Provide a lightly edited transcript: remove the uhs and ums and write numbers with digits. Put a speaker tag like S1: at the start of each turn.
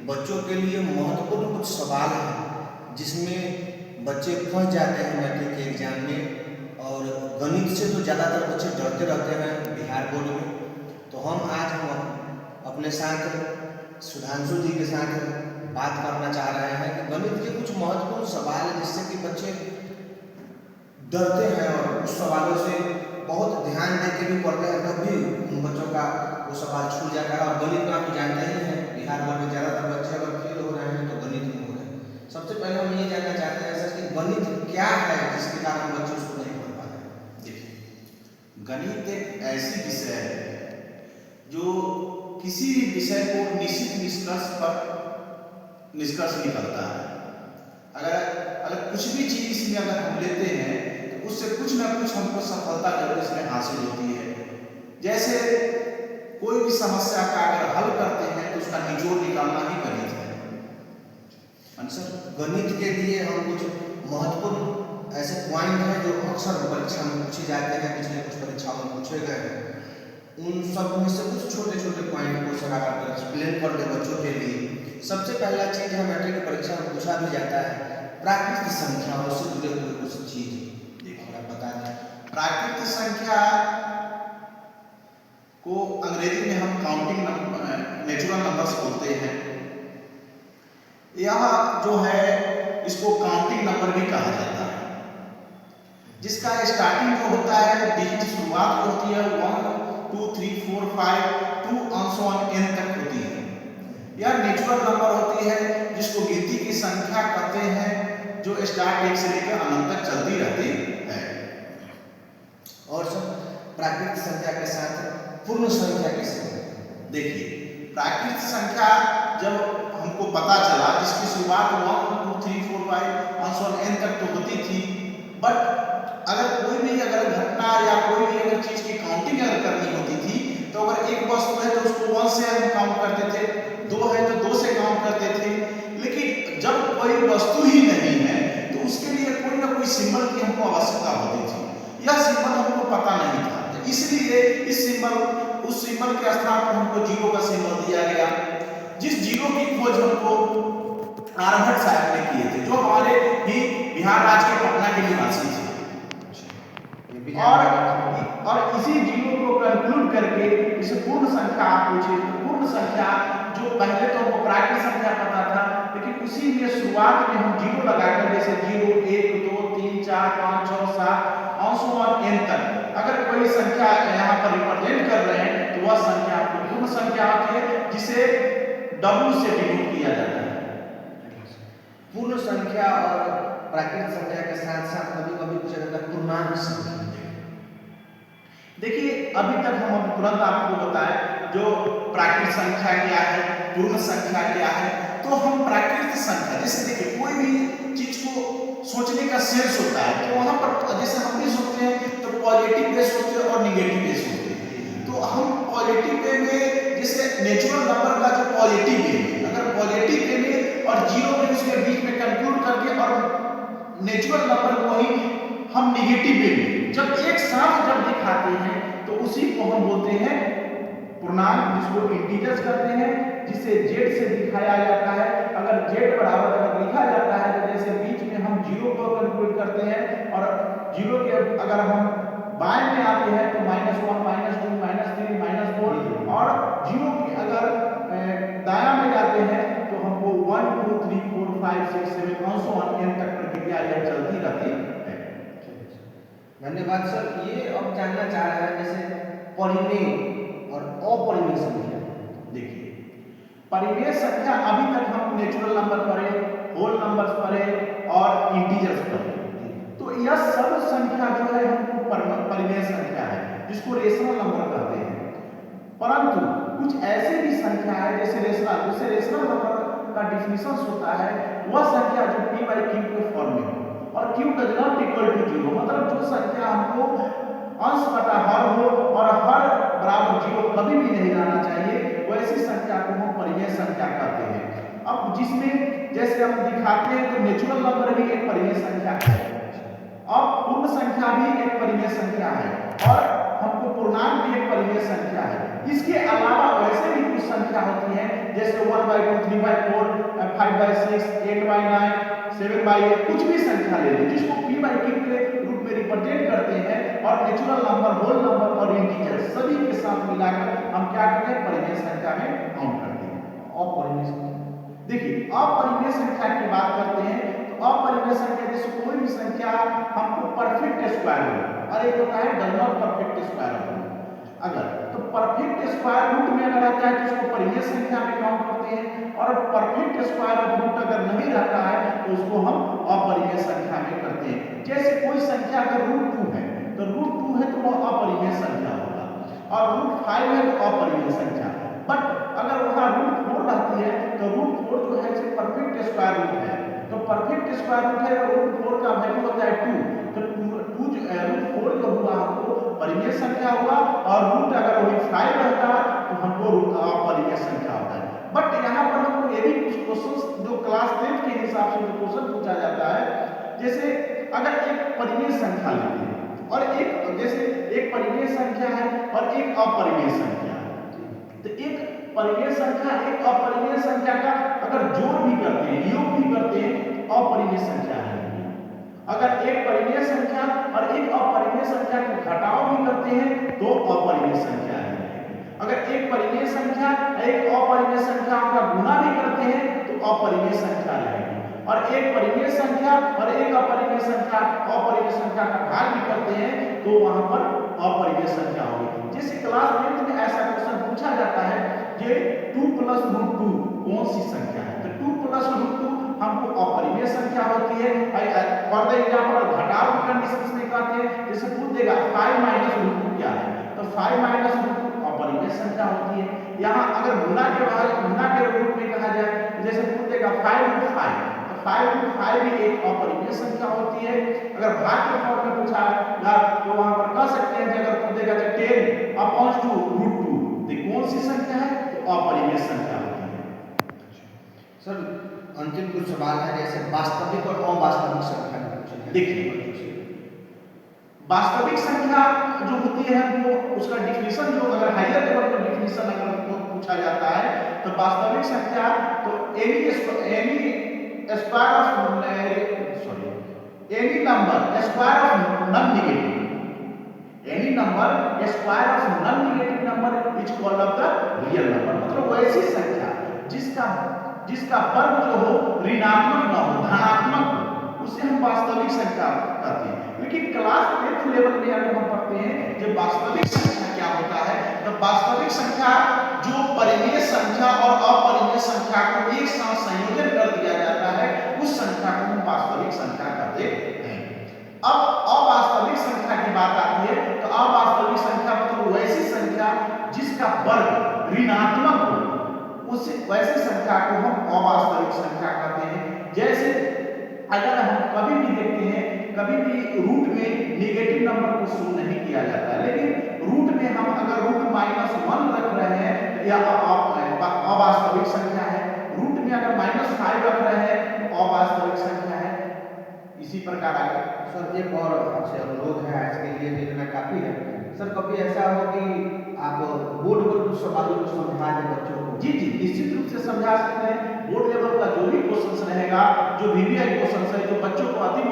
S1: बच्चों के लिए महत्वपूर्ण कुछ सवाल हैं जिसमें बच्चे फंस जाते हैं मैट्रिक के एग्जाम में। और गणित से तो ज़्यादातर बच्चे डरते रहते हैं बिहार बोर्ड में। तो हम अपने साथ सुधांशु जी के साथ बात करना चाह रहे हैं कि गणित के कुछ महत्वपूर्ण सवाल हैं जिससे कि बच्चे डरते हैं और उस सवालों से बहुत ध्यान दे के भी पढ़ते हैं तब भी उन बच्चों का वो सवाल छूट जाता है। और गणित में आप जानते ही हैं बिहार बोर्ड में ज़्यादातर बच्चे अगर फेल हो रहे हैं तो गणित में हो रहे हैं। सबसे पहले हम ये जानना चाहते हैं सर कि गणित क्या है जिसके कारण बच्चे उसको नहीं पढ़ पाते हैं।
S2: देखिए, गणित एक ऐसी विषय है जो किसी भी विषय को निश्चित निष्कर्ष निकलता है। अगर कुछ भी चीज इसमें अगर हम लेते हैं तो उससे कुछ ना कुछ हमको सफलता जरूर इसमें हासिल होती है। जैसे कोई भी समस्या का अगर हल करते हैं तो उसका निचोड़ निकालना ही गणित है।
S1: आंसर गणित के लिए हम कुछ महत्वपूर्ण ऐसे पॉइंट हैं जो अक्सर परीक्षा में पूछे जाते हैं, पिछले कुछ परीक्षाओं में पूछे गए हैं। उन सब में से कुछ छोटे छोटे पॉइंट को सर आप एक्सप्लेन कर दें बच्चों के लिए। सबसे पहला चीज है मैट्रिक की परीक्षा में पूछा भी जाता है प्राकृतिक संख्या और उससे जुड़े हुए कुछ चीज देखिए आप बता दें।
S2: प्राकृतिक संख्या को अंग्रेजी में हम काउंटिंग नेचुरल नंबर्स बोलते हैं। यह जो है इसको काउंटिंग नंबर भी कहा जाता है, जिसका स्टार्टिंग जो होता है डिजिट शुरुआत जो होती है 1 2 3 4 5 2 n तक होती है। यह नेचुरल नंबर होती है जिसको गिनती की संख्या कहते हैं, जो स्टार्ट डेट से लेकर अनंत तक चलती रहती है।
S1: और सब प्राकृतिक संख्या के साथ पूर्ण संख्या कैसे?
S2: देखिए, प्राकृतिक संख्या जब हमको पता चला जिसकी शुरुआत 1 2 3 4 5 n तक तो होती थी, बट अगर कोई भी घटना या कोई भी चीज की काउंटिंग अगर करनी होती थी तो अगर एक वस्तु है तो उसको 1 से हम काउंट करते थे, 2 है तो 2 से काउंट करते थे। लेकिन जब कोई वस्तु ही नहीं है तो उसके लिए कोई ना कोई सिंबल की हमको आवश्यकता होती थी। यह सिंबल हमको पता नहीं था, तो इसलिए उस सिंबल के स्थान पर हमको जीरो का सिंबल दिया गया। जिस जीरो की खोज हमको आर्यभट्ट साहब ने किए थे, जो हमारे ही बिहार राज्य के पटना के निवासी थे। और इसी जीरो को कंक्लूड करके इसे पूर्ण संख्या आप पूछे तो पूर्ण संख्या जो पहले तो हमको प्राकृतिक संख्या पता था, लेकिन उसी में शुरुआत में हम जीरो लगाकर जैसे 0 1 2 3 4 5 6 7 n तक अगर कोई संख्या यहाँ पर रिप्रेजेंट कर रहे हैं तो वह संख्या आपको पूर्ण संख्या होती है, जिसे W से डिनोट किया जाता है।
S1: पूर्ण संख्या और प्राकृतिक संख्या के साथ साथ कभी कभी पूछा जाता है पूर्णांक संख्या।
S2: देखिए, अभी तक हम तुरंत आपको बताएं जो प्राकृतिक संख्या क्या है, पूर्ण संख्या क्या है। तो हम प्राकृतिक संख्या जैसे देखिए कोई भी चीज को सोचने का सेंस होता है, तो वहां पर जैसे हम भी सोचते हैं तो पॉजिटिव वे सोचते हैं और निगेटिव वे सोचते हैं। तो हम पॉजिटिव वे में जैसे नेचुरल नंबर का जो पॉजिटिव वे अगर पॉजिटिव वे में और जीरो में उसके बीच में कंक्लूड करके और नेचुरल नंबर को ही हम निगेटिव वे में जब एक साथ जब दिखाते हैं तो उसी को हम बोलते हैं पूर्णांक, जिसको इंटीजर्स करते हैं, जिसे z से दिखाया जाता है। अगर z बराबर अगर लिखा जाता है तो जैसे बीच में हम जीरो को कंक्लूड करते हैं और जीरो के अगर हम बाएं में आते हैं तो -1 -2 -3 -4 और जीरो के अगर दायां में जाते हैं तो हमको 1 2 3 4 5 6 7 n तक प्रक्रिया यह चलती रहती है।
S1: धन्यवाद सर। ये अब जानना चाह रहे हैं जैसे परिमेय और अपरिमेय संख्या।
S2: देखिए, परिमेय संख्या अभी तक हम नेचुरल नंबर पढ़े, होल नंबर्स पढ़े और इंटीजर्स पढ़े, तो यह सब संख्या जो है हमको परिमेय संख्या है, जिसको रेशनल नंबर कहते हैं। परंतु कुछ ऐसे भी संख्या है जैसे रेशनल नंबर का डिफिनेशन होता है वह संख्या जो p/q के फॉर्म में हो और q does not equal to 0, मतलब जो संख्या हमको अंश बटा हर हो और हर बराबर 0 कभी भी नहीं रहना चाहिए, वैसी संख्या को हम परिमेय संख्या कहते हैं। अब जिसमें जैसे हम दिखाते हैं तो नेचुरल नंबर भी एक परिमेय संख्या है, अब पूर्ण संख्या भी एक परिमेय संख्या है और हमको पूर्णांक भी एक परिमेय संख्या है। इसके अलावा वैसे भी कुछ संख्या होती है जैसे 1 4/2, 3/4, 5/6, 8/9, 7/8, कुछ भी संख्या ले लीजिए जिसको p/q के रूप में रिप्रेजेंट करते हैं और नेचुरल नंबर, होल नंबर और इंटीजर सभी के साथ मिलाकर हम क्या करते हैं, परिमेय संख्या में काउंट करते हैं। अपरिमेय संख्या, देखिए अपरिमेय संख्या की बात करते हैं तो अपरिमेय संख्या जैसे कोई भी संख्या हमको परफेक्ट स्क्वायर रूट और एक होता है does not perfect square root, अगर तो परफेक्ट स्क्वायर रूट में अगर आता है तो उसको परिमेय संख्या में काउंट करते हैं और परफेक्ट स्क्वायर रूट अगर नहीं रहता है तो उसको हम अपरिमेय संख्या में करते हैं। जैसे कोई संख्या अगर √2 है तो √2 है तो वह अपरिमेय संख्या होगा और √5 है तो अपरिमेय संख्या, बट अगर वहां √4 रहती है तो √4 जो है परफेक्ट स्क्वायर रूट है, तो परफेक्ट स्क्वायर रूट है तो √4 का वैल्यू होता है 2, तो √4 जो हुआ हमको परिमेय संख्या हुआ और रूट अगर वही 5 रहता तो हमको अपरिमेय संख्या होता है। बट यहाँ पर हमको ये भी कुछ क्वेश्चन जो क्लास 10 के हिसाब से जो क्वेश्चन पूछा जाता है, जैसे अगर एक परिमेय संख्या लेते हैं और एक जैसे एक परिमेय संख्या है और एक अपरिमेय संख्या है, तो एक परिमेय संख्या एक अपरिमेय संख्या का अगर जोड़ भी करते हैं, योग भी करते हैं तो अपरिमेय संख्या है। अगर एक परिमेय संख्या और एक अपरिमेय संख्या को घटाव भी करते हैं तो अपरिमेय संख्या है। अगर एक परिमेय संख्या एक अपरिमेय संख्या का गुणा भी करते हैं तो अपरिमेय संख्या रहेगी और एक परिमेय संख्या और एक अपरिमेय संख्या का भाग भी करते हैं तो वहां पर अपरिमेय संख्या होगी। जैसे क्लास 10 में ऐसा क्वेश्चन पूछा जाता है कि 2 + √2 कौन सी संख्या है, तो 2 + √2 हमको अपरिमेय संख्या होती है। फॉर द एग्जांपल घटाव की कंडीशंस में कहते हैं, जैसे पूछ देगा 5 - √2 क्या है, तो 5 - √2 अपरिमेय संख्या होती है। यहाँ अगर गुणा के रूप में कहा जाए, जैसे पूछ देगा 5 √5, तो 5 भी एक अपरिमेय संख्या होती है। अगर भाग के फॉर्म में पूछा तो वहां पर कह सकते हैं कि अगर पूछ देगा 10/2 √2 तो कौन सी संख्या है, तो अपरिमेय संख्या होती है।
S1: सर अंतिम कुछ सवाल है, जैसे वास्तविक और अवास्तविक संख्या का कुछ है।
S2: देखिए वास्तविक संख्या जो होती है वो उसका डिफिनेशन जो अगर हायर लेवल पर डिफिनेशन अगर पूछा जाता है तो वास्तविक संख्या तो any number square of non negative, any number square of non negative number is called off the real number, मतलब वैसी संख्या जिसका वर्ग जो हो ऋणात्मक न हो, धनात्मक हो, उसे हम वास्तविक संख्या कहते हैं। लेकिन क्लास 10 लेवल में अगर हम पढ़ते हैं जब वास्तविक संख्या क्या होता है, तो वास्तविक संख्या जो परिमेय संख्या और अपरिमेय संख्या को एक साथ संयोजन कर दिया जाता है उस संख्या को हम वास्तविक संख्या कहते हैं। अब अवास्तविक संख्या की बात आती है तो अवास्तविक संख्या मतलब वैसी संख्या जिसका वर्ग ऋणात्मक हो, उस वैसी संख्या को हम अवास्तविक संख्या कहते हैं। जैसे अगर हम कभी भी देखते हैं, कभी भी रूट में नेगेटिव नंबर को शो नहीं किया जाता है, लेकिन रूट में हम अगर √-1 रख रहे हैं यह अवास्तविक संख्या है। रूट में अगर -5 रख रहे हैं तो अवास्तविक संख्या है। इसी प्रकार आगे
S1: सर एक और आपसे अनुरोध है, आज के लिए इतना काफी है। सर कभी ऐसा हो कि आप बोर्ड पर कुछ सवालों को समझा दें बच्चों को?
S2: जी निश्चित रूप से समझा सकते हैं। बोर्ड लेवल का जो भी क्वेश्चन रहेगा, जो वीवीआई क्वेश्चन है, जो बच्चों को अति